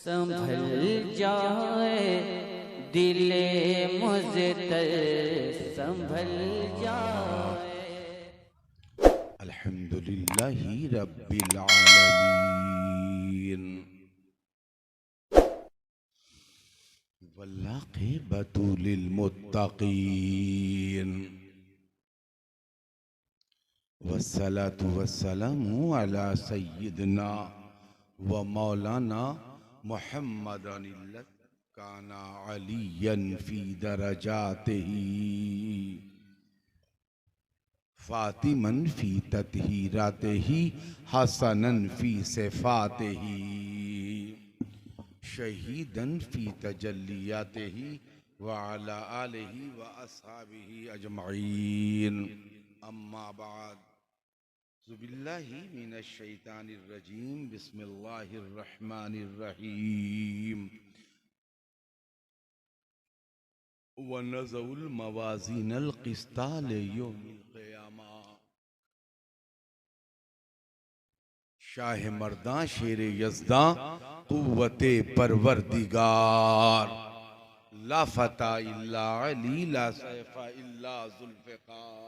संभल जाए दिले मुज़्तर संभल जाए। अल्हम्दुलिल्लाहि रब्बिल आलमीन वल्लाक़िबतु लिलमुत्तक़ीन वस्सलातु वस्सलामु अला सय्यिदिना व मौलाना मुहम्मदन काना अलियन फी दरजातिही फातिमन फी तत्हीरातिही हसनन फी सिफातिही शहीदन फी तजल्लियातिही व अला आलिही व अस्हाबिही अजमईन। अम्मा बाद बिस्मिल्लाहि मिनश शैतानिर रजीम बिस्मिल्लाहिर रहमानिर रहीम व नज़उल मवाज़ीनल क़िस्ता लियौमिल क़ियामा। शाह मर्दां शेर यज़दां क़ुव्वते परवरदिगार ला फ़ता इल्ला अली ला सैफ़ा इल्ला ज़ुल्फ़िकार।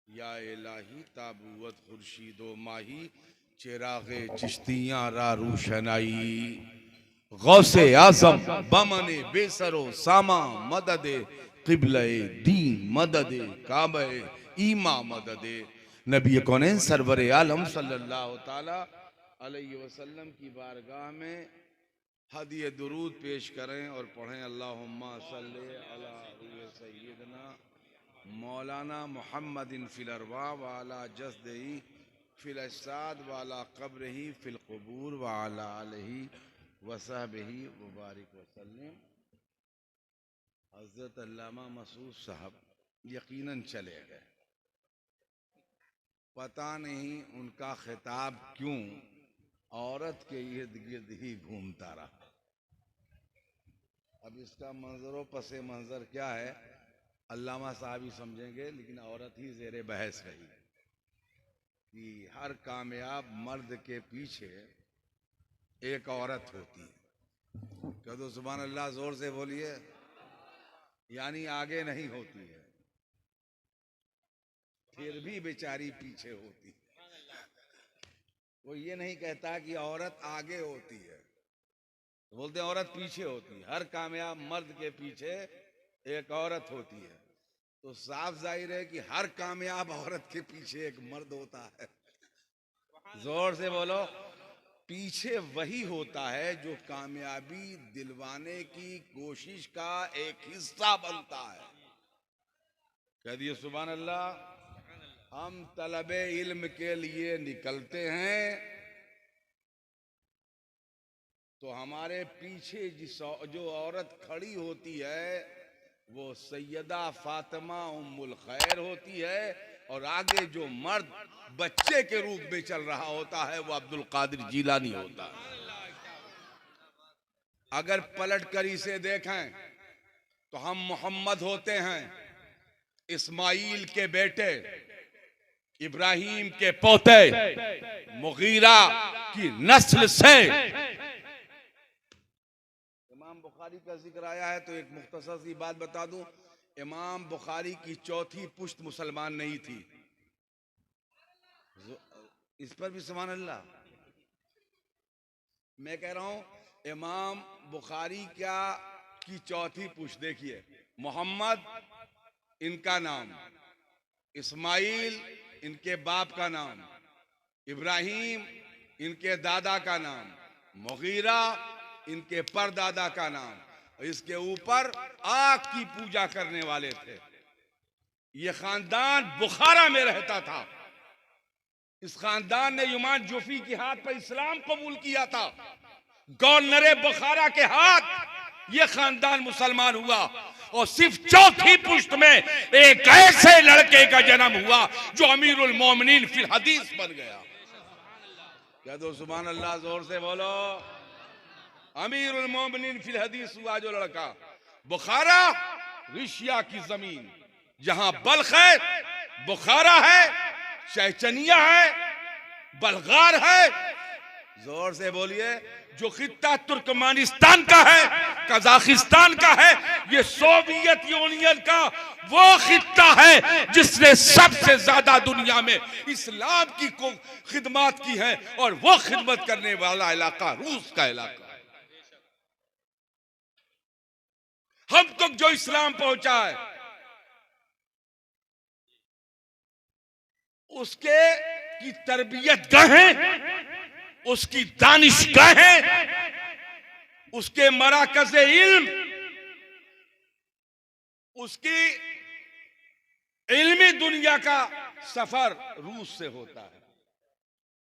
या इलाही ताबूत खुर्शीदो माही चिरागे चिश्तियां रा रोशनाई गौसे आज़म बमने बेसरो सामा मददे क़िबले दीन मददे काबे ईमा मददे नबी कौनैन सरवर आलम सल्लल्लाहु ताला अलैहि वसल्लम की बारगाह में हदिया दुरूद पेश करें और पढ़ें अल्लाहुम्मा सल्ली अला सय्यिदना मौलाना मुहम्मदिन फिल अरवा वाला जस्दही फिल अजसाद वाला कब्रही फिल क़ुबूर वाला आलिही वसहबिही मुबारक वसल्लम। हज़रत अल्लामा मसूद साहब यकीनन चले गए, पता नहीं उनका खिताब क्यों औरत के इर्द गिर्द ही घूमता रहा। अब इसका मंजरो पसे मंजर क्या है अल्लामा साहब ही समझेंगे, लेकिन औरत ही ज़ेरे बहस रही कि हर कामयाब मर्द के पीछे एक औरत होती है। कह दो सुभान अल्लाह, जोर से बोलिए। यानी आगे नहीं होती है, फिर भी बेचारी पीछे होती है। वो ये नहीं कहता कि औरत आगे होती है, बोलते औरत पीछे होती है। हर कामयाब मर्द के पीछे एक औरत होती है। तो साफ जाहिर है कि हर कामयाब औरत के पीछे एक मर्द होता है। जोर से बोलो। पीछे वही होता है जो कामयाबी दिलवाने की कोशिश का एक हिस्सा बनता है। कह दिए सुभान अल्लाह। हम तलबे इल्म के लिए निकलते हैं तो हमारे पीछे जो औरत खड़ी होती है वो सैयदा फातिमा उम्मुल खैर होती है, और आगे जो मर्द बच्चे के रूप में चल रहा होता है वो अब्दुल कादिर जीलानी होता है। अगर पलट कर इसे देखें तो हम मोहम्मद होते हैं, इस्माइल के बेटे, इब्राहिम के पोते, मुगीरा की नस्ल से। इमाम बुखारी का जिक्र आया है तो एक मुख्तसर सी बात बता दूं। इमाम बुखारी की चौथी पुश्त मुसलमान नहीं थी। इस पर भी सुभान अल्लाह। मैं कह रहा हूं इमाम बुखारी की चौथी पुश्त देखिए, मोहम्मद इनका नाम, इस्माइल इनके बाप का नाम, इब्राहिम इनके दादा का नाम, मुगीरा इनके परदादा का नाम, और इसके ऊपर आग की पूजा करने वाले थे। ये खानदान बुखारा में रहता था। इस खानदान ने युमान जुफी के हाथ पर इस्लाम कबूल किया था। गवर्नर बुखारा के हाथ ये खानदान मुसलमान हुआ, और सिर्फ चौथी पुश्त में एक ऐसे लड़के का जन्म हुआ जो अमीरुल मोमिनीन फिल हदीस बन गया। कह दो सुभान अल्लाह, जोर से बोलो। अमीरुल मोमिनीन फिल हदीस हुआ जो लड़का। बुखारा रिशिया की जमीन, जहां बल्ख है, बुखारा है, शहचनिया है, बलगार है, जोर से बोलिए। जो खित्ता तुर्कमानिस्तान का है, कजाकिस्तान का है, ये सोवियत यूनियन का वो खित्ता है जिसने सबसे ज्यादा दुनिया में इस्लाम की खिदमत की है, और वो खिदमत करने वाला इलाका रूस का इलाका है। हम तक जो इस्लाम पहुंचा है, उसके की तरबियत गाहें, उसकी दानिश गाहें, उसके मराकज़ इल्म, उसकी इल्मी दुनिया का सफर रूस से होता है।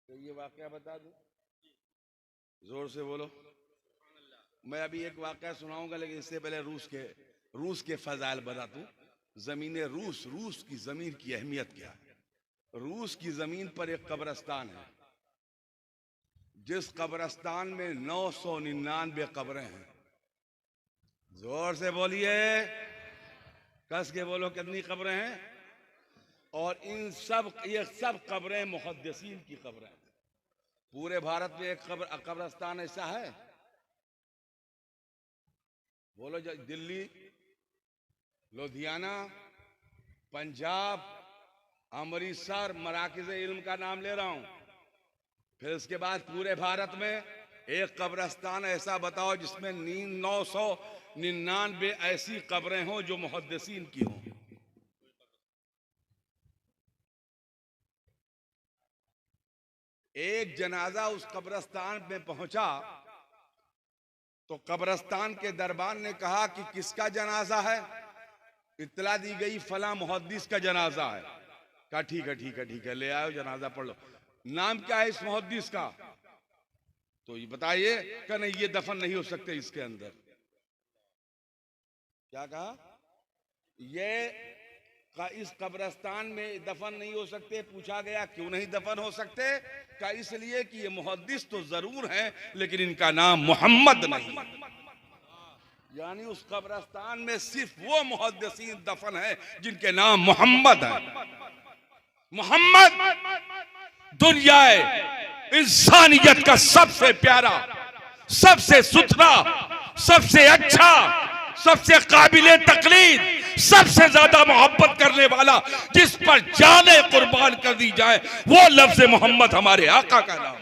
तो ये वाकया बता दूं, जोर से बोलो। मैं अभी एक वाकया सुनाऊंगा, लेकिन इससे पहले रूस के फजाइल बता दूं। जमीन रूस की जमीन की अहमियत क्या है। रूस की जमीन पर एक कब्रिस्तान है, जिस कब्रिस्तान में 999 कब्रें हैं। जोर से बोलिए, कस के बोलो, कितनी कब्रें हैं। और इन ये सब कब्रें मुहद्दिसीन की कब्रें हैं। पूरे भारत में एक कब्रिस्तान ऐसा है, बोलो। दिल्ली, लुधियाना, पंजाब, अमृतसर, मराकिज़ इल्म का नाम ले रहा हूं। फिर उसके बाद पूरे भारत में एक कब्रिस्तान ऐसा बताओ जिसमें 999 ऐसी कब्रें हों जो मुहद्दिसीन की हों। एक जनाजा उस कब्रिस्तान में पहुंचा तो कब्रिस्तान के दरबार ने कहा कि किसका जनाजा है। इत्तला दी गई फला मुहद्दिस का जनाजा है। कहा ठीक है ठीक है ठीक है, ले आओ जनाजा पढ़ लो। नाम क्या है इस मुहद्दिस का, तो ये बताइए। क्या नहीं, ये दफन नहीं हो सकते इसके अंदर। क्या कहा, ये का इस कब्रिस्तान में दफन नहीं हो सकते। पूछा गया क्यों नहीं दफन हो सकते। का इसलिए कि ये मुहद्दिस तो जरूर हैं, लेकिन इनका नाम मोहम्मद नहीं। यानी उस कब्रिस्तान में सिर्फ वो मुहद्दिसीन दफन है जिनके नाम मोहम्मद है। मोहम्मद दुनिया इंसानियत का सबसे प्यारा, सबसे सुथरा, सबसे अच्छा, सबसे काबिले तकलीद, सबसे ज्यादा मोहब्बत करने वाला, जिस पर जाने कुर्बान कर दी जाए, वो लफ्ज मोहम्मद हमारे आका का नाम।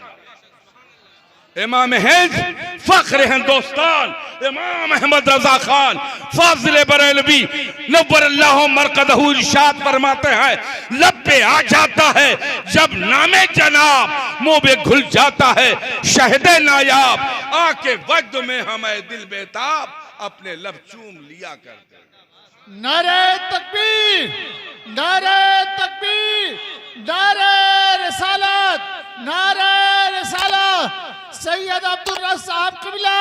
इमाम हिंद, फख्र हिंदुस्तान, इमाम अहमद रजा खान फाजिल बरेलवी नव्वरल्लाहु मरकदहू इरशाद फरमाते हैं, लब पे आ जाता है जब नामे जनाब, मुंह में घुल जाता है शहदे नायाब, आके वक्त में हमें दिल बेताब, अपने लब चूम लिया करते। नारे तकबीर, नारे तकबीर, नारे रिसालत, नारे रिसालत, सैयद अब्दुल रज़्ज़ाक़ साहब क़िबला,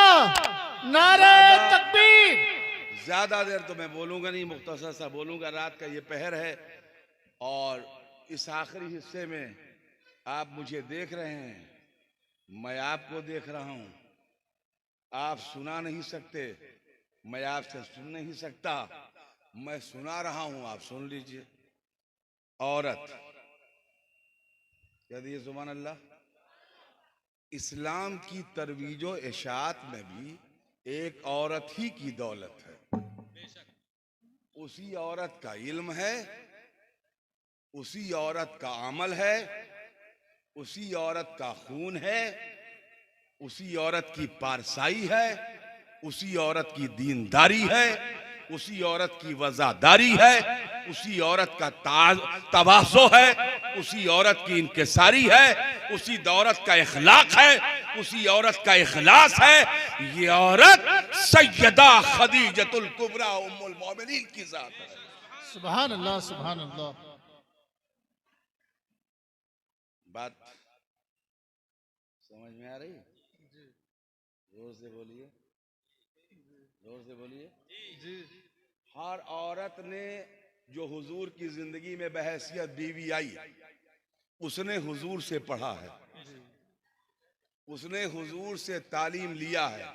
नारे तकबीर। ज्यादा देर तो मैं बोलूंगा नहीं, मुख्तसर सा बोलूंगा। रात का ये पहर है और इस आखिरी हिस्से में आप मुझे देख रहे हैं, मैं आपको देख रहा हूं। आप सुना नहीं सकते, मैं आपसे सुन नहीं सकता। मैं सुना रहा हूं, आप सुन लीजिए। औरत, कह दिए सुभान अल्लाह। इस्लाम की तरवीजो इशाअत में भी एक औरत ही की दौलत है। उसी औरत का इल्म है, उसी औरत का अमल है, उसी औरत का खून है, उसी औरत की पारसाई है, उसी औरत की दीनदारी है, उसी औरत की वज़ादारी है, उसी औरत का तवाज़ो है, उसी औरत की इनकिसारी है, उसी औरत का इखलाक है, उसी औरत का इखलास है। ये औरत सैयदा खदीजतुल कुबरा उम्मुल मोमिनीन की जात है। सुभान अल्लाह, सुभान अल्लाह। बात समझ में आ रही है? जोर से बोलिए, जोर से बोलिए। हर औरत ने जो हुजूर की जिंदगी में बहैसियत बीवी आई, उसने हुजूर से पढ़ा है, उसने हुजूर से तालीम लिया है।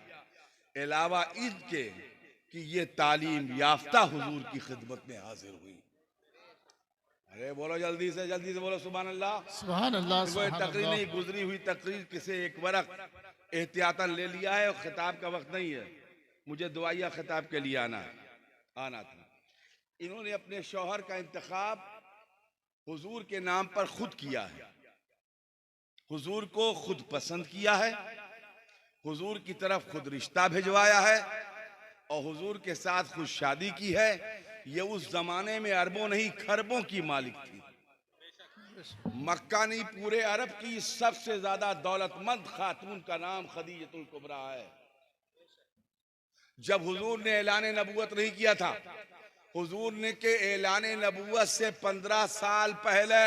अलावा इसके कि ये तालीम याफ्ता हुजूर की खिदमत में हाजिर हुई। अरे बोलो जल्दी से बोलो सुभान अल्लाह। सुभान अल्लाह कोई सुभान तकरीर अल्लाह। नहीं, गुजरी हुई तकरीर किसे एक वरक एहतियातन ले लिया है और खिताब का वक्त नहीं है। मुझे दुआया खिताब के लिए आना था। इन्होंने अपने शौहर का इंतखाब हुजूर के नाम पर खुद किया है, हुजूर को खुद पसंद किया है, हुजूर की तरफ खुद रिश्ता भिजवाया है और हुजूर के साथ खुद शादी की है। ये उस जमाने में अरबों नहीं खरबों की मालिक थी। मक्का नहीं पूरे अरब की सबसे ज्यादा दौलतमंद खातून का नाम खदीजतुल कुबरा है। जब हुजूर ने ऐलान नबूवत नहीं किया था, हुजूर ने के ऐलान नबूवत से 15 साल पहले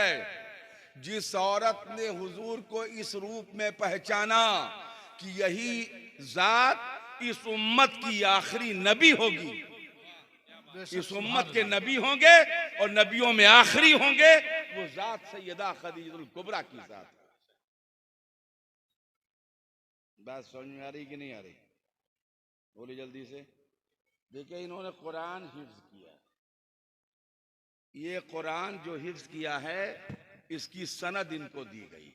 जिस औरत ने हुजूर को इस रूप में पहचाना कि यही जात इस उम्मत की आखिरी नबी होगी, इस उम्मत के नबी होंगे और नबियों में आखिरी होंगे, वो जात सैयदा खदीजतुल कुबरा की जात। बात समझ में आ रही कि नहीं आ रही? बोली जल्दी से। देखिए इन्होंने कुरान हिफ्ज किया, ये कुरान जो हिफ्ज किया है इसकी सनद इनको दी गई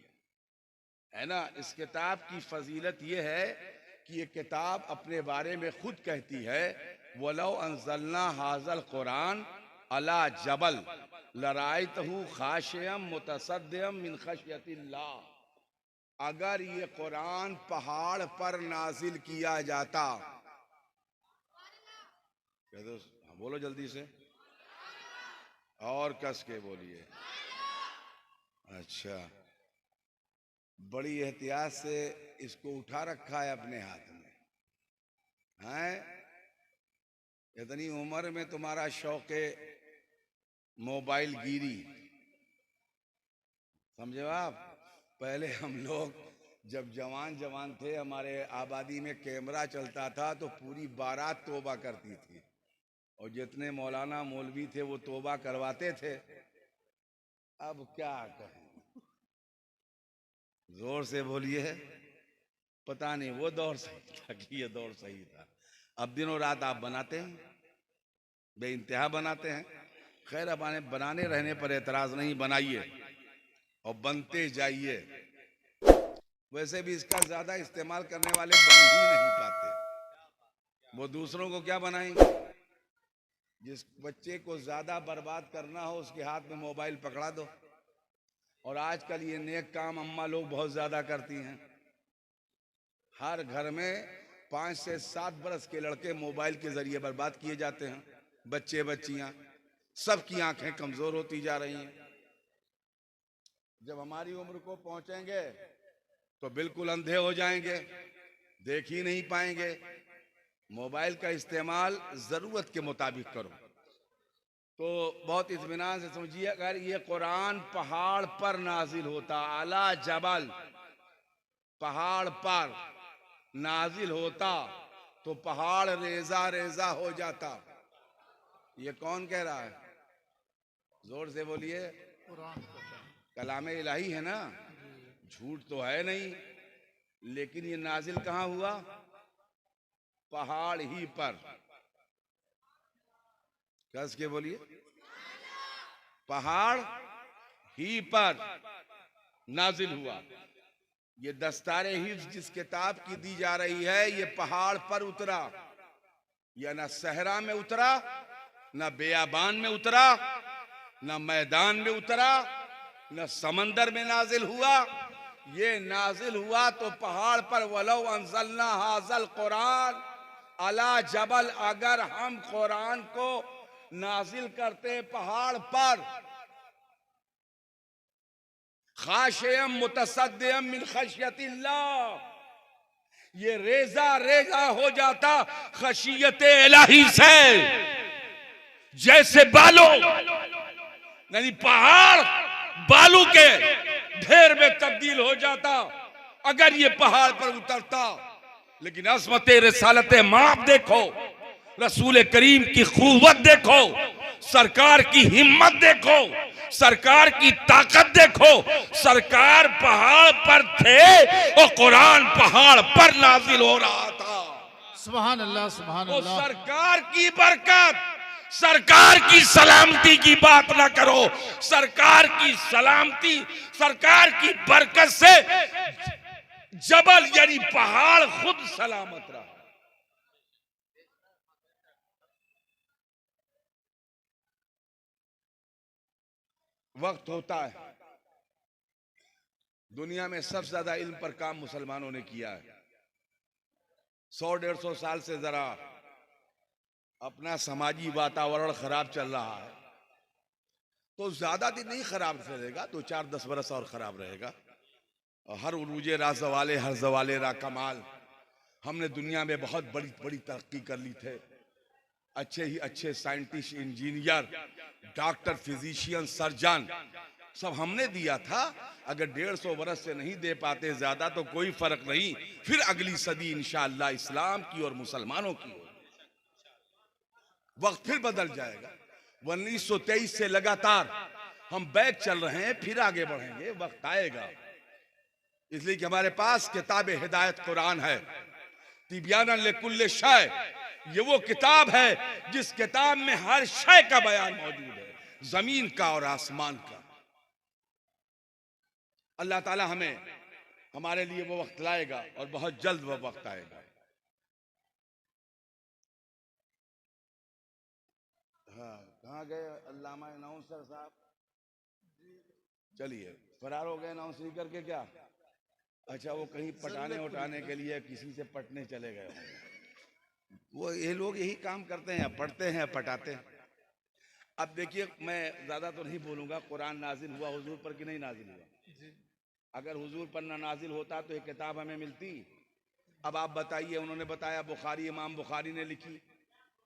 है ना। इस किताब की फजीलत ये है कि ये किताब अपने बारे में खुद कहती है, वलौ अंज़लना हाज़ल कुरान अला जबल लरायतहु खाशियम मुतसद्दियम मिन खशियतिल्लाह। अगर ये कुरान पहाड़ पर नाजिल किया जाता, बोलो जल्दी से और कस के बोलिए। अच्छा, बड़ी एहतियात से इसको उठा रखा है अपने हाथ में हैं। इतनी उम्र में तुम्हारा शौक़ मोबाइल गिरी, समझे आप? पहले हम लोग जब जवान थे, हमारे आबादी में कैमरा चलता था तो पूरी बारात तौबा करती थी और जितने मौलाना मौलवी थे वो तौबा करवाते थे। अब क्या कहें, जोर से बोलिए। पता नहीं वो दौर सही था कि ये दौर सही था। अब दिनों रात आप बनाते हैं, बेइंतहा बनाते हैं। खैर, अब बनाने रहने पर एतराज नहीं, बनाइए और बनते जाइए। वैसे भी इसका ज्यादा इस्तेमाल करने वाले बन ही नहीं पाते, वो दूसरों को क्या बनाएंगे। जिस बच्चे को ज्यादा बर्बाद करना हो उसके हाथ में मोबाइल पकड़ा दो। और आजकल ये नेक काम अम्मा लोग बहुत ज्यादा करती हैं। हर घर में 5 से 7 बरस के लड़के मोबाइल के जरिए बर्बाद किए जाते हैं। बच्चे बच्चियां सबकी आंखें कमजोर होती जा रही हैं। जब हमारी उम्र को पहुंचेंगे तो बिल्कुल अंधे हो जाएंगे, देख ही नहीं पाएंगे। मोबाइल का इस्तेमाल जरूरत के मुताबिक करो। तो बहुत इत्मीनान से समझिए, अगर ये कुरान पहाड़ पर नाजिल होता, आला जबल, पहाड़ पर नाजिल होता तो पहाड़ रेजा रेजा हो जाता। ये कौन कह रहा है? जोर से बोलिए। कलाम इलाही है ना, झूठ तो है नहीं। लेकिन ये नाजिल कहां हुआ? पहाड़ ही पर। कस के बोलिए। पहाड़ ही पर नाजिल हुआ। ये दस्तारे हिफ्ज जिस किताब की दी जा रही है, ये पहाड़ पर उतरा। या ना सहरा में उतरा, ना बेयाबान में उतरा, ना मैदान में उतरा, ना समंदर में नाजिल हुआ। ये नाजिल हुआ तो पहाड़ पर। वलौ अंज़लना हाज़ल कुरान अला जबल, अगर हम कुरान को नाजिल करते पहाड़ पर, खाशियम मुतसद्दियम मिन खशियतिल्लाह, ये रेजा रेजा हो जाता खशियत इलाही से। जैसे बालू, यानी पहाड़ बालू के ढेर में तब्दील हो जाता अगर ये पहाड़ पर उतरता। लेकिन अज़मत रिसालत माप देखो, रसूल करीम की क़ुव्वत देखो, सरकार की हिम्मत देखो, सरकार की ताकत देखो। सरकार पहाड़ पर थे और कुरान पहाड़ पर नाजिल हो रहा था। सुभान अल्लाह सुभान वो अल्लाह। सरकार की बरकत सरकार की सलामती की बात ना करो। सरकार की सलामती, सरकार की बरकत से जबल यानी पहाड़ खुद सलामत रहा। वक्त होता है, दुनिया में सबसे ज्यादा इल्म पर काम मुसलमानों ने किया है। 100-150 साल से जरा अपना समाजी वातावरण खराब चल रहा है, तो ज्यादा दिन नहीं खराब रहेगा, 2-4-10 बरस और खराब रहेगा। और हर उरूजे रा ज़वाले, हर ज़वाले रा कमाल। हमने दुनिया में बहुत बड़ी बड़ी तरक्की कर ली थे। अच्छे ही अच्छे scientist, engineer, doctor, physician, surgeon सब हमने दिया था। अगर 150 बरस से नहीं दे पाते ज्यादा तो कोई फर्क नहीं, फिर अगली सदी इंशाअल्लाह इस्लाम की और मुसलमानों की हो। वक्त फिर बदल जाएगा। 1923 से लगातार हम बैक चल रहे हैं, फिर आगे बढ़ेंगे, वक्त आएगा। इसलिए कि हमारे पास किताब हिदायत कुरान है, तिब्यानन लिकुल्ल शय। ये वो किताब है जिस किताब में हर शय का बयान मौजूद है, जमीन का और आसमान का। अल्लाह ताला हमें, हमारे लिए वो वक्त लाएगा और बहुत जल्द वो वक्त आएगा। हाँ, कहाँ गए अल्लामा अनाउंसर साहब? चलिए, फरार हो गए अनाउंस नहीं करके क्या? अच्छा, वो कहीं पटाने उठाने के लिए किसी से पटने चले गए। वो ये लोग यही काम करते हैं, पढ़ते हैं, पटाते हैं। अब देखिए, मैं ज्यादा तो नहीं बोलूंगा। कुरान नाजिल हुआ हुजूर पर कि नहीं नाजिल हुआ? अगर हुजूर पर ना नाजिल होता तो ये किताब हमें मिलती? अब आप बताइए। उन्होंने बताया बुखारी, इमाम बुखारी ने लिखी।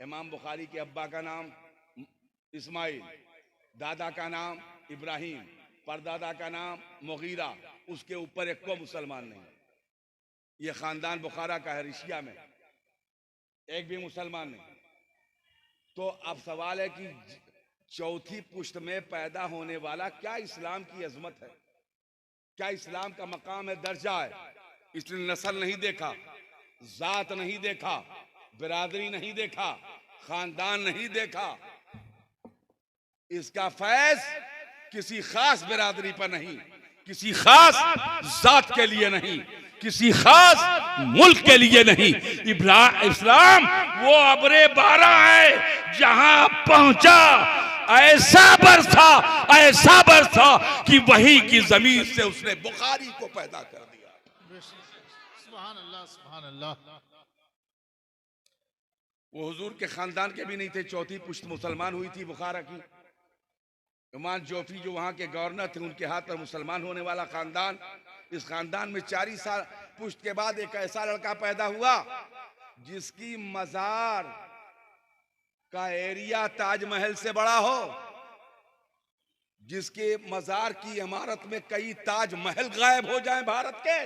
इमाम बुखारी के अब्बा का नाम इस्माइल, दादा का नाम इब्राहिम, परदादा का नाम मुगीरा। उसके ऊपर एक को मुसलमान नहीं। ये खानदान बुखारा का है, रिशिया में एक भी मुसलमान नहीं। तो अब सवाल है कि चौथी पुश्त में पैदा होने वाला क्या इस्लाम की अजमत है? क्या इस्लाम का मकाम है, दर्जा है? इसने नस्ल नहीं देखा, जात नहीं देखा, बिरादरी नहीं देखा, खानदान नहीं देखा। इसका फैज किसी खास बिरादरी पर नहीं, किसी खास जात के लिए नहीं, किसी खास मुल्क के लिए नहीं। इस्लाम वो अबरे बारा है, जहां पहुंचा ऐसा बरसा कि वही की जमीन से उसने बुखारी को पैदा कर दिया। सुभान अल्लाह, सुभान अल्लाह। वो हुजूर के खानदान के भी नहीं थे। चौथी पुश्त मुसलमान हुई थी बुखारा की। इमाम जोफी जो वहां के गवर्नर थे, उनके हाथ पर मुसलमान होने वाला खानदान। इस खानदान में 4 साल पुश्त के बाद एक ऐसा लड़का पैदा हुआ जिसकी मजार का एरिया ताजमहल से बड़ा हो, जिसके मजार की इमारत में कई ताजमहल गायब हो जाएं भारत के,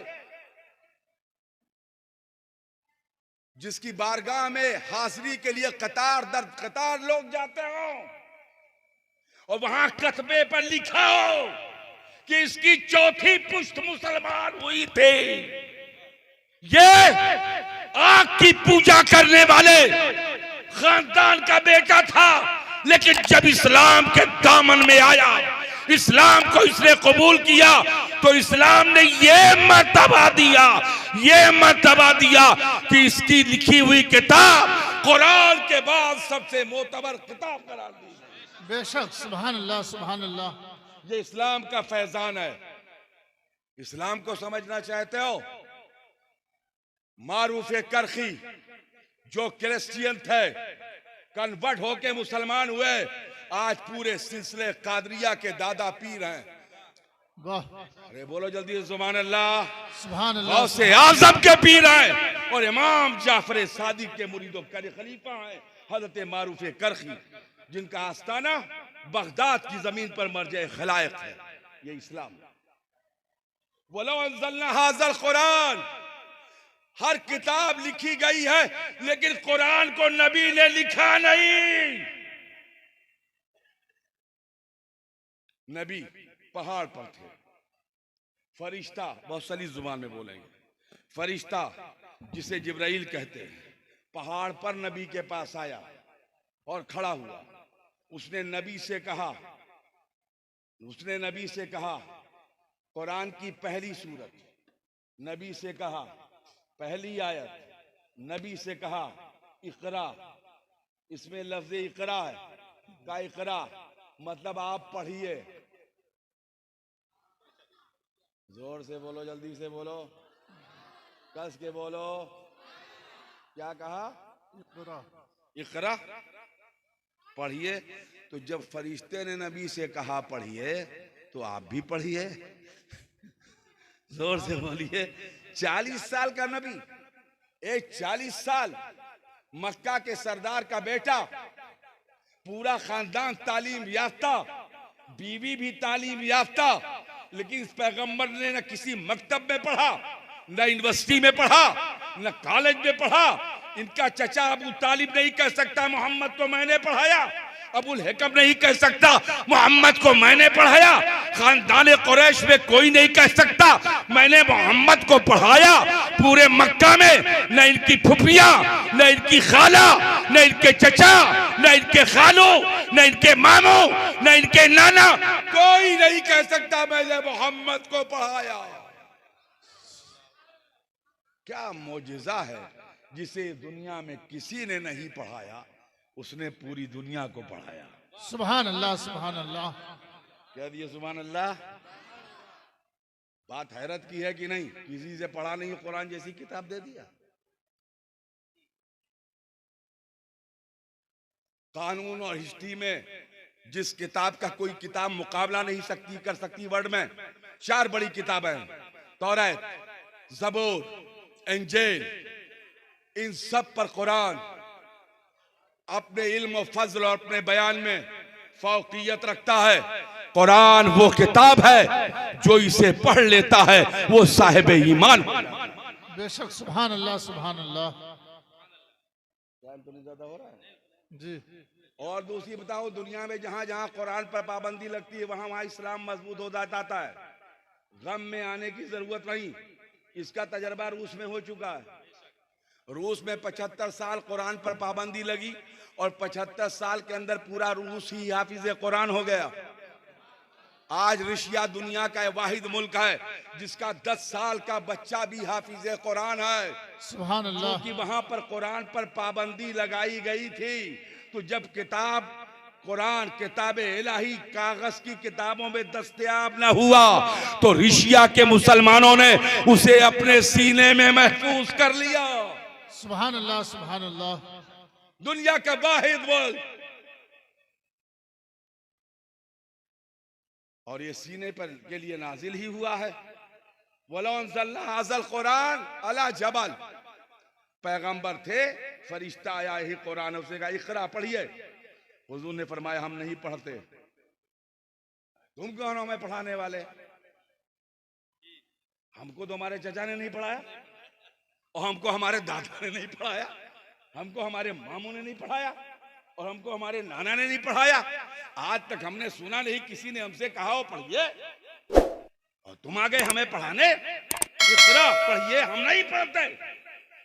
जिसकी बारगाह में हाजिरी के लिए कतार दर कतार लोग जाते हो, और वहां कतबे पर लिखा हो कि इसकी चौथी पुश्त मुसलमान हुई थी। ये आग की पूजा करने वाले खानदान का बेटा था, लेकिन जब इस्लाम के दामन में आया, इस्लाम को इसने कबूल किया, तो इस्लाम ने ये मर्तबा दिया कि इसकी लिखी हुई किताब कुरान के बाद सबसे मोतबर किताब करार दी। बेशक, सुभान अल्लाह, सुभान अल्लाह। ये इस्लाम का फैजान है। इस्लाम को समझना चाहते हो? मारूफ करखी जो क्रिश्चियन थे, कन्वर्ट होके मुसलमान हुए, आज पूरे सिलसिले कादरिया के दादा पीर हैं। वाह, अरे बोलो जल्दी से सुभान अल्लाह। सुभान अल्लाह। गौसे आजम के पीर हैं और इमाम जाफर सादिक के मुरीदों के खलीफा हैं हजरत मारूफ करखी, जिनका आस्ताना बगदाद की जमीन पर मर्जे खलायक है। ये इस्लाम। वलो अंज़लना हाज़ल कुरान, हर किताब लिखी गई है, लेकिन कुरान को नबी ने लिखा नहीं। नबी पहाड़ पर थे, फरिश्ता, बहुत सलीस जुबान में बोलेंगे, फरिश्ता जिसे जिब्राइल कहते हैं, पहाड़ पर नबी के पास आया। और खड़ा हुआ। उसने नबी से कहा कुरान की पहली सूरत, नबी से कहा पहली आयत, नबी से कहा इकरा, इसमें लफ्ज़ इकरा है का इकरा मतलब आप पढ़िए। जोर से बोलो, जल्दी से बोलो, कस के बोलो। क्या कहा? इकरा, पढ़िए। तो जब फरिश्ते ने नबी से कहा पढ़िए तो आप भी पढ़िए। जोर से बोलिए। 40 साल का नबी, एक 40 साल मक्का के सरदार का बेटा, पूरा खानदान तालीम याफ्ता, बीवी भी तालीम याफ्ता, लेकिन इस पैगंबर ने न किसी मकतब में पढ़ा, न यूनिवर्सिटी में पढ़ा, न कॉलेज में पढ़ा। इनका चचा अबू तालिब नहीं कह सकता मोहम्मद को मैंने पढ़ाया, अबुल हिकम नहीं कह सकता मोहम्मद को मैंने पढ़ाया, खानदान कुरैश में कोई नहीं कह सकता मैंने मोहम्मद को पढ़ाया। पूरे मक्का में न इनकी फुफिया, न इनकी खाला, न इनके चचा, न इनके खालू, न इनके मामू, न इनके नाना, कोई नहीं कह सकता मैंने मोहम्मद को पढ़ाया। क्या मौजिज़ा है जिसे दुनिया में किसी ने नहीं पढ़ाया, उसने पूरी दुनिया को पढ़ाया। सुभान अल्लाह, सुभान अल्लाह। कह दिए सुभान अल्लाह। बात हैरत की है कि नहीं? किसी से पढ़ा नहीं, कुरान जैसी किताब दे दिया। कानून और हिस्ट्री में जिस किताब का कोई किताब मुकाबला नहीं कर सकती वर्ल्ड में, 4 बड़ी किताबें हैं, तौरात, ज़बूर, इंजील, इन सब पर कुरान अपने इल्म और फजल और अपने बयान में फौकियत रखता है। कुरान वो किताब है जो इसे पढ़ लेता है वो साहिब ईमान। बेशक, सुभान अल्लाह, सुभान अल्लाह। तो नहीं ज्यादा हो रहा है जी। और दूसरी बताओ, दुनिया में जहां जहां कुरान पर पाबंदी लगती है वहां वहां इस्लाम मजबूत हो जाता है। गम में आने की जरूरत नहीं, इसका तजर्बा रूस में हो चुका है। रूस में 75 साल कुरान पर पाबंदी लगी और 75 साल के अंदर पूरा रूस ही हाफिज कुरान हो गया। आज रशिया दुनिया का वाहिद मुल्क है जिसका 10 साल का बच्चा भी हाफिज कुरान है। सुभान अल्लाह। क्योंकि वहां पर कुरान पर पाबंदी लगाई गई थी। तो जब कुरान किताब इलाही कागज की किताबों में दस्तयाब न हुआ तो रशिया के मुसलमानों ने उसे अपने सीने में महफूज कर लिया। सुभान अल्लाह, सुभान अल्लाह। दुनिया का वाहिद मुल्क, और ये सीने पर के लिए नाजिल ही हुआ है। वलो अंज़लना हाज़ल कुरान अला जबल, पैगंबर थे, फरिश्ता आया ही कुरान उसे कहा इक़रा पढ़िए। हुजूर ने फरमाया हम नहीं पढ़ते। तुम कौन हो हमें पढ़ाने वाले? हमको तो हमारे चचा ने नहीं पढ़ाया और हमको हमारे दादा ने नहीं पढ़ाया, हमको हमारे मामू ने नहीं पढ़ाया और हमको हमारे नाना ने नहीं पढ़ाया। आज तक हमने सुना नहीं किसी ने हमसे कहा हो पढ़िए, और तुम आ गए हमें पढ़ाने। इक़रा पढ़िए, हम नहीं पढ़ते।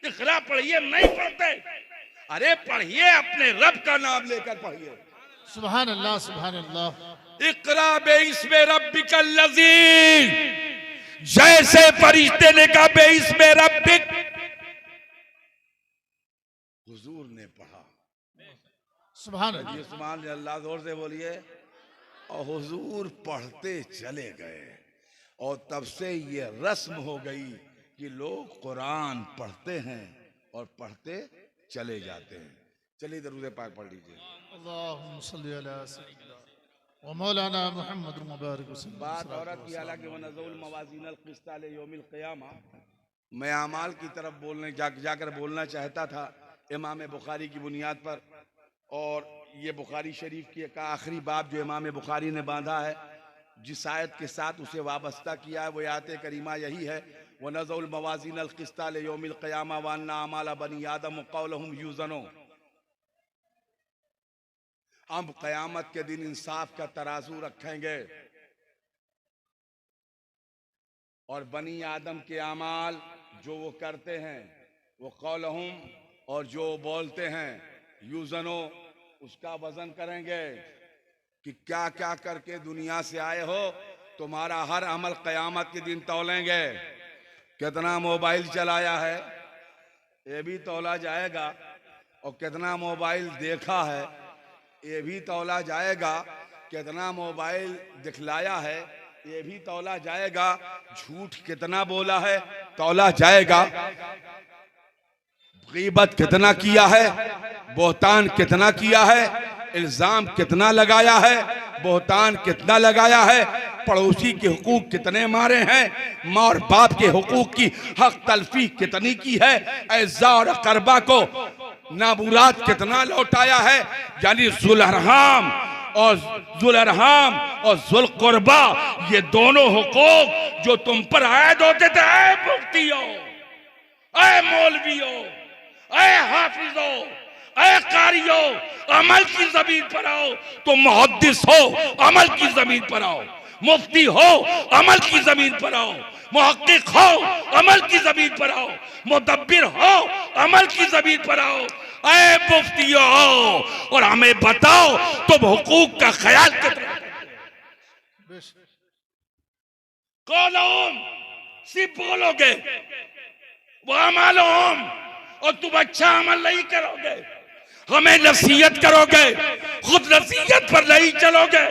इक़रा पढ़िए, हम नहीं पढ़ते। अरे पढ़िए, अपने रब का नाम लेकर पढ़िए। सुभान अल्लाह, सुभान अल्लाह। इक़रा बिस्मि रब्बिकल लज़ी, जैसे फरिश्ते ने कहा बिस्मि रब्बिक, हुजूर ने पढ़ा। सुभान अल्लाह। सुभान अल्लाह, जोर से बोलिए। और हुजूर पढ़ते चले गए और तब से ये रस्म हो गई कि लोग कुरान पढ़ते हैं और पढ़ते चले जाते हैं। चलिए दरूद पाक पढ़ लीजिए। अल्लाहुम्मा सल्ली अला सय्यिदिना व मौलाना मुहम्मद मुबारक वसल्लम। बात औरत की, हालांकि वो नज़ुल मवाज़ीनल क़िस्त ले यौमिल क़ियामा, मैं अमाल की तरफ जाकर बोलना चाहता था इमाम बुखारी की बुनियाद पर। और ये बुखारी शरीफ की का आखिरी बाब जो इमाम बुखारी ने बांधा है, जिस आयत के साथ उसे वाबस्ता किया है वो आयत करीमा यही है, व नज़ुल मवाज़ीनल क़िस्त ले यौमिल क़ियामा व अन्ना अमाल बनी आदम क़ौलहुम यूज़नो। हम क़यामत के दिन इंसाफ का तराजू रखेंगे और बनी आदम के अमाल जो वो करते हैं, वो क़ौलहुम और जो बोलते हैं, यूज़नो उसका वजन करेंगे कि क्या क्या करके दुनिया से आए हो। तुम्हारा हर अमल क़यामत के दिन तौलेंगे। कितना मोबाइल चलाया है ये भी तौला जाएगा, और कितना मोबाइल देखा है ये भी तौला जाएगा, कितना मोबाइल दिखलाया है ये भी तौला जाएगा, झूठ कितना बोला है तौला जाएगा, गीबत कितना किया है, बोहतान कितना किया है, इल्जाम कितना लगाया है, बोहतान कितना लगाया है, पड़ोसी के हुकूक कितने मारे हैं, माँ और बाप के हुकूक की हक तलफी कितनी की है, ऐज़ा और अकरबा को नाबुरात कितना लौटाया है। यानी जुलरहाम और जुलकुरबा ये दोनों हुकूक जो तुम पर आयद होते थे, ऐ मुफ्तियों, ऐ मौलवियों, ऐ हाफिजों, ऐ कारियों, अमल की जमीन पर आओ। तुम मुहद्दिस हो, अमल की जमीन पर आओ। मुफ्ती हो, अमल की जमीन पर आओ। मुहक्किक हो, अमल की जमीन पर आओ। मुदब्बिर हो, अमल की जमीन पर आओ। ऐ मुफ्तियों हो और हमें बताओ तुम हुकूक का ख्याल कितना कौलुम सिर्फ बोलोगे, वो अमल होम, और तुम अच्छा अमल नहीं करोगे, हमें नसीहत करोगे, खुद नसीहत पर नहीं चलोगे,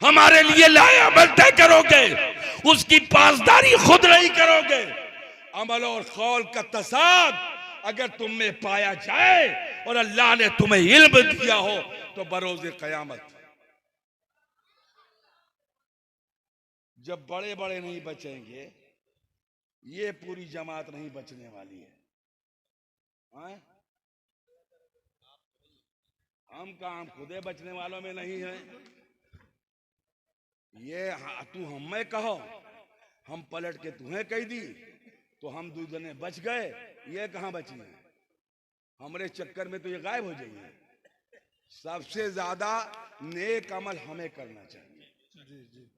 हमारे लिए लाए अमल तय करोगे, उसकी पासदारी खुद नहीं करोगे। अमल और कौल का तसाद अगर तुम में पाया जाए और अल्लाह ने तुम्हें इल्म दिया हो तो बरोज़े क़यामत जब बड़े बड़े नहीं बचेंगे, ये पूरी जमात नहीं बचने वाली है। हाँ? हम काम खुदे बचने वालों में नहीं है। ये तू हमें कहो, हम पलट के तुम्हें कह दी तो हम दूसरे बच गए, ये कहां बची है? हमारे चक्कर में तो ये गायब हो जाएंगे। सबसे ज्यादा नेक अमल हमें करना चाहिए। जी जी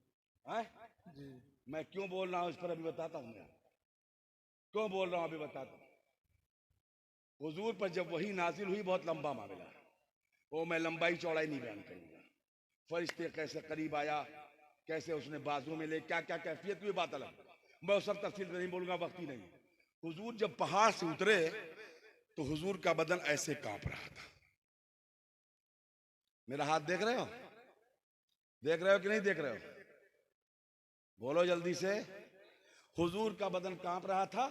है? जी। मैं क्यों बोल रहा हूं इस पर अभी बताता हूं। मैं क्यों बोल रहा हूं अभी बताता हूं। हुजूर पर जब वही नाजिल हुई, बहुत लंबा मामला, वो मैं लंबाई चौड़ाई नहीं बयान करूंगा। फरिश्ते कैसे करीब आया, कैसे उसने बाजू में ले, क्या क्या कैफियत हुई, बात अलग। मैं सब तफसील नहीं बोलूंगा, वक्त ही नहीं। हुजूर जब पहाड़ से उतरे तो हुजूर का बदन ऐसे कांप रहा था। मेरा हाथ देख रहे हो? देख रहे हो कि नहीं देख रहे हो? बोलो जल्दी से। हुजूर का बदन कांप रहा था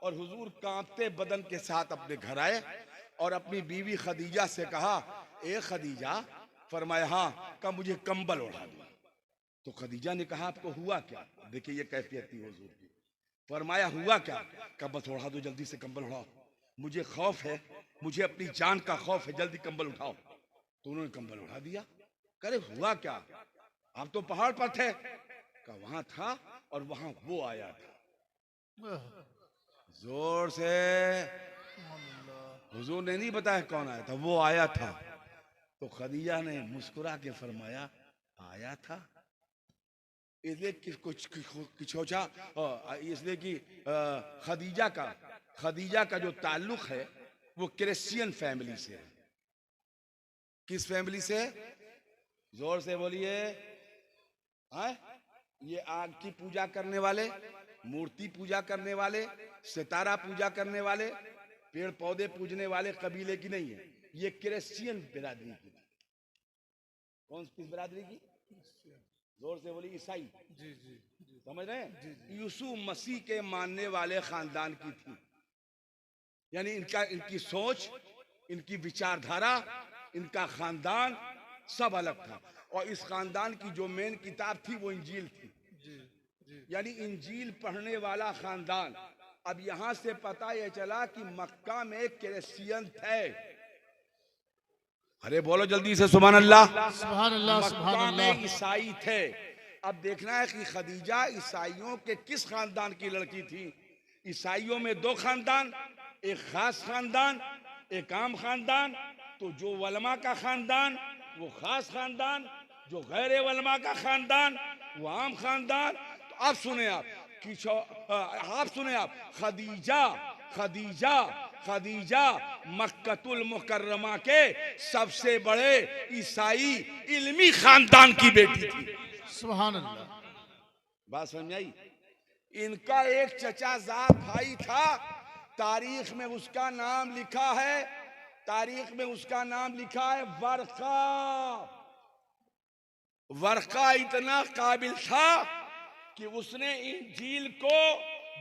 और हुजूर कांपते बदन के साथ अपने घर आए और अपनी बीवी खदीजा से कहा, ए खदीजा। फरमाया हाँ। कहा मुझे कंबल ओढ़ा दो। तो खदीजा ने कहा आपको हुआ क्या? देखिए ये कैफियत थी हुजूर की। फरमाया हुआ क्या? कहा बस ओढ़ा दो, जल्दी से कंबल उठाओ, मुझे खौफ है, मुझे अपनी जान का खौफ है, जल्दी कंबल उठाओ। तो उन्होंने कंबल उठा दिया। करे हुआ क्या? आप तो पहाड़ पर थे। कहा वहां था और वहां वो आया था। जोर से। हुजूर ने नहीं बताया कौन आया था, वो आया था। तो खदीजा ने मुस्कुरा के फरमाया आया था इसलिए कुछ सोचा, इसलिए कि खदीजा का जो ताल्लुक है वो क्रिश्चियन फैमिली से है। किस फैमिली से? जोर से बोलिए। ये आग की पूजा करने वाले, मूर्ति पूजा करने वाले, सितारा पूजा करने वाले, पेड़ पौधे पूजने वाले कबीले की नहीं है, ये क्रिश्चियन बिरादरी की। कौन किस बिरादरी की? जोर से बोली ईसाई। जी जी जी समझ रहे हैं? यीशु मसीह के मानने वाले खानदान की थी। यानी इनकी सोच, इनकी विचारधारा, इनका खानदान सब अलग था। और इस खानदान की जो मेन किताब थी वो इंजील थी। जी जी यानी इंजील पढ़ने वाला खानदान। अब यहां से पता यह चला कि मक्का में क्रिश्चियन थे। अरे बोलो जल्दी से सुभान अल्लाह। सुभान अल्लाह सुभान मक्का अल्लाह। में ईसाई थे। अब देखना है कि खदीजा ईसाइयों के किस खानदान की लड़की थी। ईसाइयों में दो खानदान, एक खास खानदान, एक आम खानदान। तो जो वलमा का खानदान वो खास खानदान, जो गैर वलमा का खानदान वो आम खानदान। तो आप सुने, आप खदीजा खदीजा मक्कतुल मुकर्रमा के सबसे बड़े ईसाई इल्मी खानदान की बेटी थी। सुभान अल्लाह। बात समझ आई? इनका एक चचाजाद भाई था, तारीख में उसका नाम लिखा है, तारीख में उसका नाम लिखा है वर्का। वर्का इतना काबिल था कि उसने इंजील को,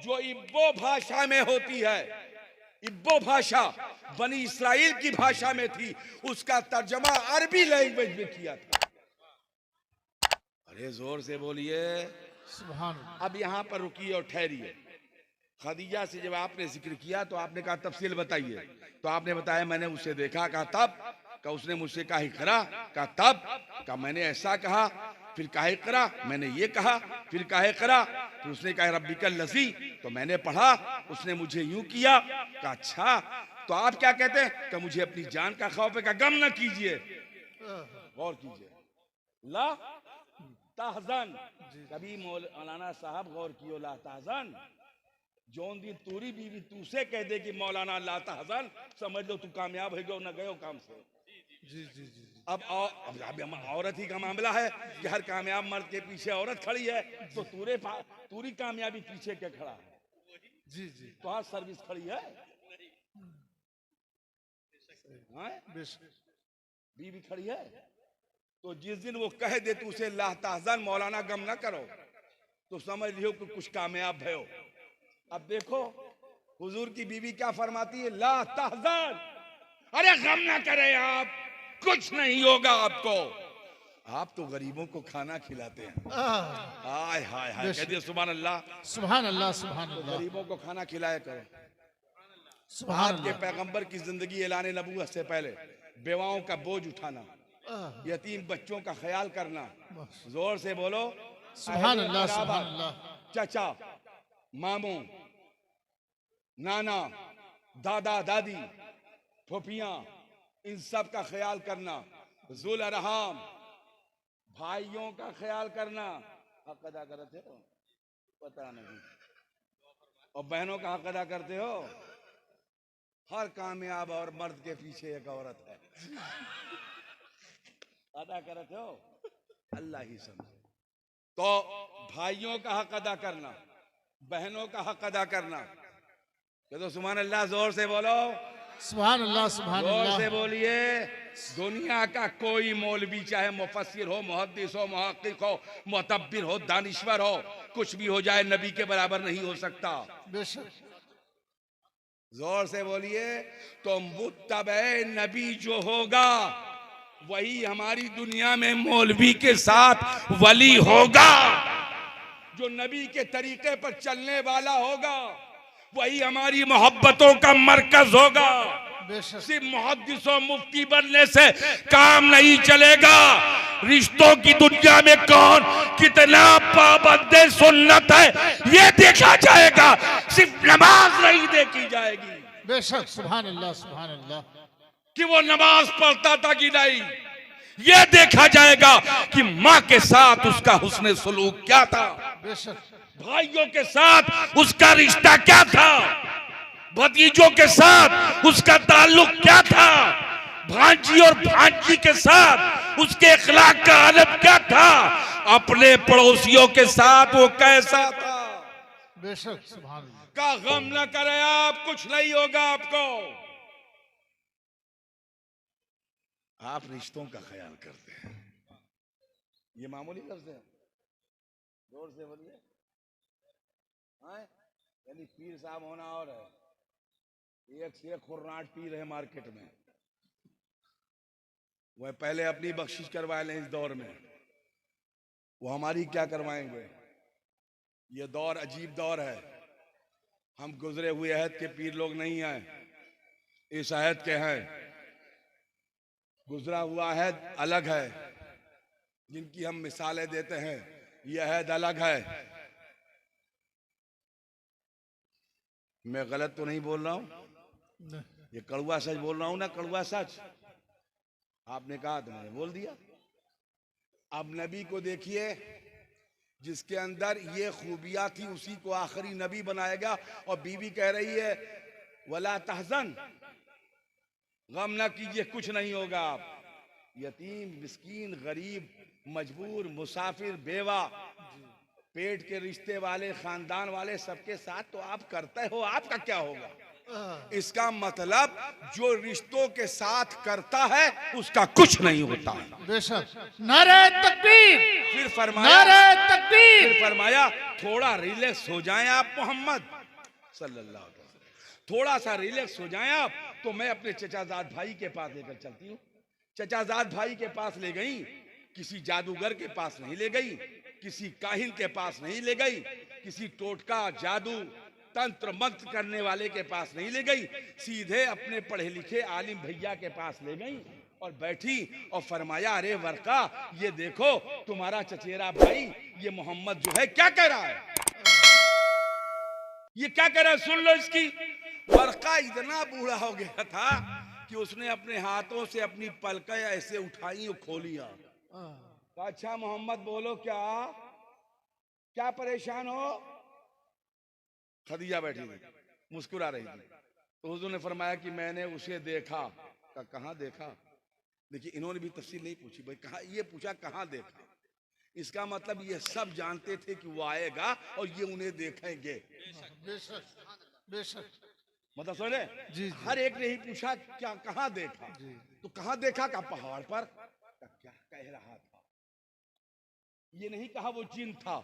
जो इब्बो भाषा में होती है, इब्बो भाषा बनी इस्राइल की भाषा में थी, उसका तर्जमा अरबी लैंग्वेज में किया था। अरे जोर से बोलिए सुभान अल्लाह। अब यहां पर रुकिए और ठहरिए। खदीजा से जब आपने जिक्र किया तो आपने कहा तफसील बताइए, तो आपने बताया मैंने उसे देखा, कहा तब, कहा उसने मुझसे कहा इकरा, कहा तब, कहा मैंने ऐसा कहा, फिर कहा इकरा, मैंने ये कहा, फिर कहा इकरा, फिर उसने कहा रब्बिकल लज़ी, तो मैंने पढ़ा, उसने मुझे यूं किया, कहा अच्छा तो आप क्या कहते हैं, कहा मुझे अपनी जान का खौफ है, कहा गम न कीजिए, गौर कीजिए, ला ताहज़न, कभी मौलाना साहब गौर कियो, ला ताहज़न, जोन दिन तूरी बीवी तू से कह दे कि मौलाना ला ताहज़न, समझ लो तू कामयाब हो गयो न गयो काम से। जी जी जी। अब औरत ही का मामला है कि हर कामयाब मर्द के पीछे औरत खड़ी है, तो तूरी कामयाबी पीछे क्या खड़ा है? जी जी। तो आज सर्विस खड़ी है, बीवी खड़ी है, तो जिस दिन वो कह दे तू उसे ला ताहज़न मौलाना गम ना करो, तो समझ लियो कि कुछ कामयाब भयो। अब देखो हुजूर की बीवी क्या फरमाती है, ला ताहज़न, अरे गम ना करें आप, कुछ नहीं होगा आपको, आप तो गरीबों को खाना खिलाते हैं। हाय हाय हाय, कह दिए सुभान अल्लाह, सुभान अल्लाह, सुभान तो अल्लाह, गरीबों को खाना खिलाया करो। सुभान आपके अल्लाह। पैगंबर की जिंदगी ऐलान नबूवत से पहले बेवाओं का बोझ उठाना, यतीम बच्चों का ख्याल करना, जोर से बोलो सुभान अहले अल्लाह, क़राबा, सुभान अल्लाह। चाचा, मामू, नाना, दादा दादी, फूफियां, इन सब का ख्याल करना, जुल अरहाम, भाइयों का ख्याल करना, हक अदा करते हो पता नहीं, और बहनों का हक अदा करते हो। हर कामयाब और मर्द के पीछे एक औरत है, अदा करते हो, अल्लाह ही समझे। तो भाइयों का हक अदा करना, बहनों का हक अदा करना, तो सुभान अल्लाह, जोर से बोलो सुभान अल्लाह, सुभान जोर अल्लाह। से बोलिए। दुनिया का कोई मौलवी, चाहे मुफस्सिर हो, मुहद्दिस हो, मुहक्किक हो, मुतब्बिर हो, दानिश्वर हो, कुछ भी हो जाए, नबी के बराबर नहीं हो सकता। बेशक। जोर से बोलिए। तो मुत्तबे नबी जो होगा वही हमारी दुनिया में मौलवी के साथ वली होगा। जो नबी के तरीके पर चलने वाला होगा वही हमारी मोहब्बतों का मरकज होगा। सिर्फ मुहद्दिस और मुफ्ती बनने से काम नहीं चलेगा। रिश्तों की दुनिया में कौन कितना पाबंदे सुन्नत है ये देखा जाएगा, सिर्फ नमाज नहीं देखी जाएगी। बेशक, सुभान अल्लाह, सुभान अल्लाह। कि वो नमाज पढ़ता था कि नहीं, ये देखा जाएगा कि माँ के साथ उसका हुस्न सलूक क्या था, बेशक। भाइयों के साथ उसका रिश्ता क्या था, भतीजों के साथ उसका ताल्लुक क्या था, भांजी और भांजी के साथ उसके अखलाक का आदब क्या था, अपने पड़ोसियों के साथ वो कैसा था। बेशक, सुभान अल्लाह। का गम न करे आप, कुछ नहीं होगा आपको। आप रिश्तों का ख्याल करते हैं, ये मामूली लफ्ज़ है, जोर से बोलिए। यानी पीर साहब होना और है, एक से एक खुर्राट पीर है मार्केट में, वह पहले अपनी बख्शिश करवा लें इस दौर में, वो हमारी क्या करवाएंगे। ये दौर अजीब दौर है, हम गुजरे हुए अहद के पीर लोग नहीं हैं, इस अहद के हैं। गुजरा हुआ अहद अलग है, जिनकी हम मिसालें देते हैं, यह अहद अलग है। मैं गलत तो नहीं बोल रहा हूं, ये कड़वा सच बोल रहा हूं ना, कड़वा सच। आपने कहा तो मैंने बोल दिया। अब नबी को देखिए, जिसके अंदर ये खूबियां थी उसी को आखिरी नबी बनाएगा। और बीवी कह रही है वला तहजन, गम ना कीजिए, कुछ नहीं होगा। आप यतीम, मिस्कीन, गरीब, मजबूर, मुसाफिर, बेवा, पेट के रिश्ते वाले, खानदान वाले, सबके साथ तो आप करते हो, आपका क्या होगा? इसका मतलब जो रिश्तों के साथ करता है उसका कुछ नहीं होता। बेशक। नारे तकबीर, फिर फरमाया, नारे तकबीर। फिर फरमाया थोड़ा रिलैक्स हो जाएं आप मोहम्मद सल्लल्लाहु अलैहि वसल्लम, थोड़ा सा रिलैक्स हो जाएं आप, तो मैं अपने चचाजाद भाई के पास लेकर चलती हूँ। चचाजाद भाई के पास ले गई, किसी जादूगर के पास नहीं ले गई, किसी काहिन के पास नहीं ले गई, किसी टोटका जादू तंत्र मंत्र करने वाले के पास नहीं ले गई, सीधे अपने पढ़े लिखे आलिम भैया के पास ले गई और बैठी और फरमाया, अरे वर्का, ये देखो तुम्हारा चचेरा भाई ये मोहम्मद जो है क्या कह रहा है, ये क्या कह रहा है, सुन लो इसकी। वर्का इतना बूढ़ा हो गया था कि उसने अपने हाथों से अपनी पलकें ऐसे उठाई और खोलिया। अच्छा मोहम्मद बोलो, क्या क्या परेशान हो? खदीजा बैठी थी, मुस्कुरा रही थी। तो हुजूर ने फरमाया कि मैंने उसे देखा। कहाँ देखा? देखिए इन्होंने भी तफसील नहीं पूछी भाई, कहाँ, ये पूछा कहाँ देखा। इसका मतलब ये सब जानते थे कि वो आएगा और ये उन्हें देखेंगे। बेशक, बेशक। मतलब सुने जी, जी। हर एक ने ही पूछा क्या कहाँ देखा, तो कहाँ देखा? का पहाड़ पर। क्या कह रहा था? ये नहीं कहा वो जिन था,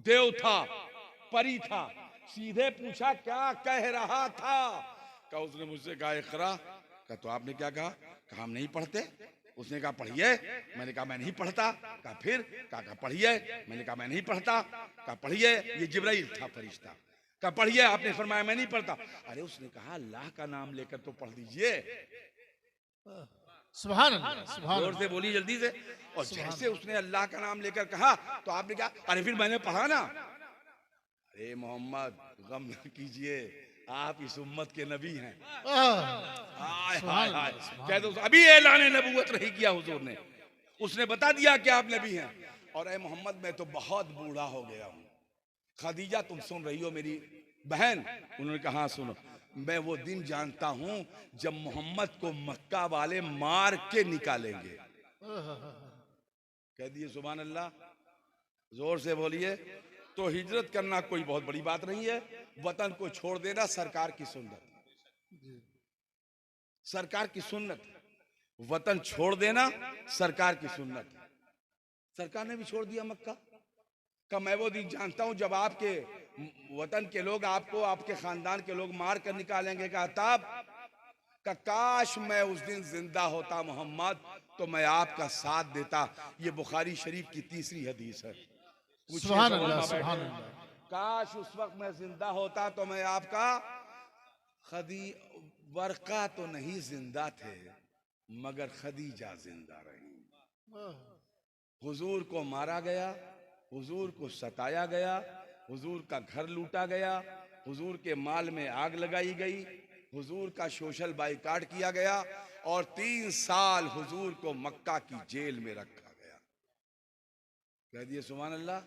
देव था, परी था, सीधे पूछा क्या कह रहा था। का उसने मुझसे कहा इकरा। का तो आपने क्या कहा? कहा हम नहीं पढ़ते। उसने कहा पढ़िए। मैंने कहा मैं नहीं पढ़ता। कहा फिर? कहा पढ़िए। मैंने कहा मैं नहीं पढ़ता। कहा पढ़िए। ये जिब्राइल था फरिश्ता। कहा पढ़िए। आपने फरमाया मैं नहीं पढ़ता। अरे उसने कहा अल्लाह का नाम लेकर तो पढ़ दीजिए। सुभान अल्लाह, सुभान जोर से बोली जल्दी से। और जैसे उसने अल्लाह का नाम लेकर कहा तो आपने कहा अरे फिर मैंने पढ़ा ना। अरे मोहम्मद गम न कीजिए, आप इस उम्मत के नबी हैं। हाय हाय हाय, कह दो अभी ऐलान नबूवत नहीं किया हुजूर ने, उसने बता दिया कि आप नबी हैं। और ए मोहम्मद मैं तो बहुत बूढ़ा हो गया हूँ। खदीजा तुम सुन रही हो मेरी बहन? उन्होंने कहा हाँ सुनो। मैं वो दिन जानता हूँ जब मोहम्मद को मक्का वाले मार के निकालेंगे। कह दिए सुभान अल्लाह, जोर से बोलिए। तो हिजरत करना कोई बहुत बड़ी बात नहीं है, वतन को छोड़ देना सरकार की सुन्नत, सरकार की सुन्नत। वतन छोड़ देना सरकार की सुन्नत। सरकार ने भी छोड़ दिया मक्का का। मैं वो दिन जानता हूं जब आपके वतन के लोग आपको, आपके खानदान के लोग मार कर निकालेंगे। का तब का काश मैं उस दिन जिंदा होता मोहम्मद, तो मैं आपका साथ देता। ये बुखारी शरीफ की तीसरी हदीस है। सुभान अल्लाह, सुभान अल्लाह। काश उस वक्त मैं जिंदा होता तो मैं आपका। वर्का तो नहीं जिंदा थे मगर खदीजा जिंदा रही। हुजूर को मारा गया, हुजूर को सताया गया, हुजूर का घर लूटा गया, हुजूर के माल में आग लगाई गई, हुजूर का सोशल बाइकाट किया गया और 3 साल हुजूर को मक्का की जेल में रखा गया। कह दिए सुभान अल्लाह।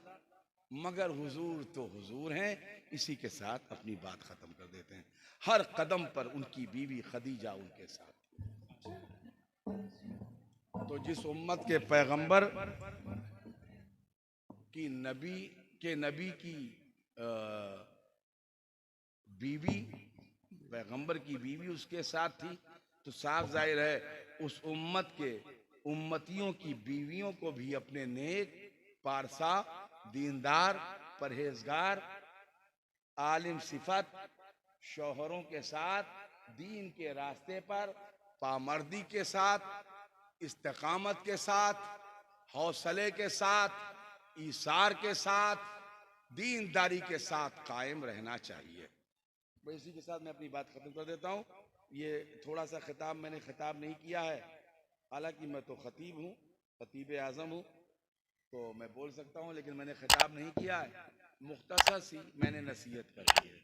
मगर हुजूर तो हुजूर हैं। इसी के साथ अपनी बात खत्म कर देते हैं। हर कदम पर उनकी बीवी खदीजा उनके साथ। तो जिस उम्मत के पैगंबर की नबी की बीवी, पैगंबर की बीवी उसके साथ थी, तो साफ जाहिर है उस उम्मत के उम्मतियों की बीवियों को भी अपने नेक, पारसा, दीनदार, परहेजगार, आलिम सिफत शौहरों के साथ दीन के रास्ते पर पामर्दी के साथ, इस्तिकामत के साथ, हौसले के साथ, ईसार के साथ, दीनदारी के साथ कायम रहना चाहिए। तो इसी के साथ मैं अपनी बात खत्म कर देता हूँ। ये थोड़ा सा खिताब मैंने खिताब नहीं किया है, हालांकि मैं तो खतीब हूँ, खतीब आज़म हूँ, तो मैं बोल सकता हूँ, लेकिन मैंने खिताब नहीं किया है। मुख्तसर सी मैंने नसीहत कर दी है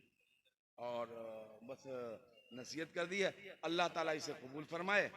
और बस नसीहत कर दी है। अल्लाह ताला इसे कबूल फरमाए।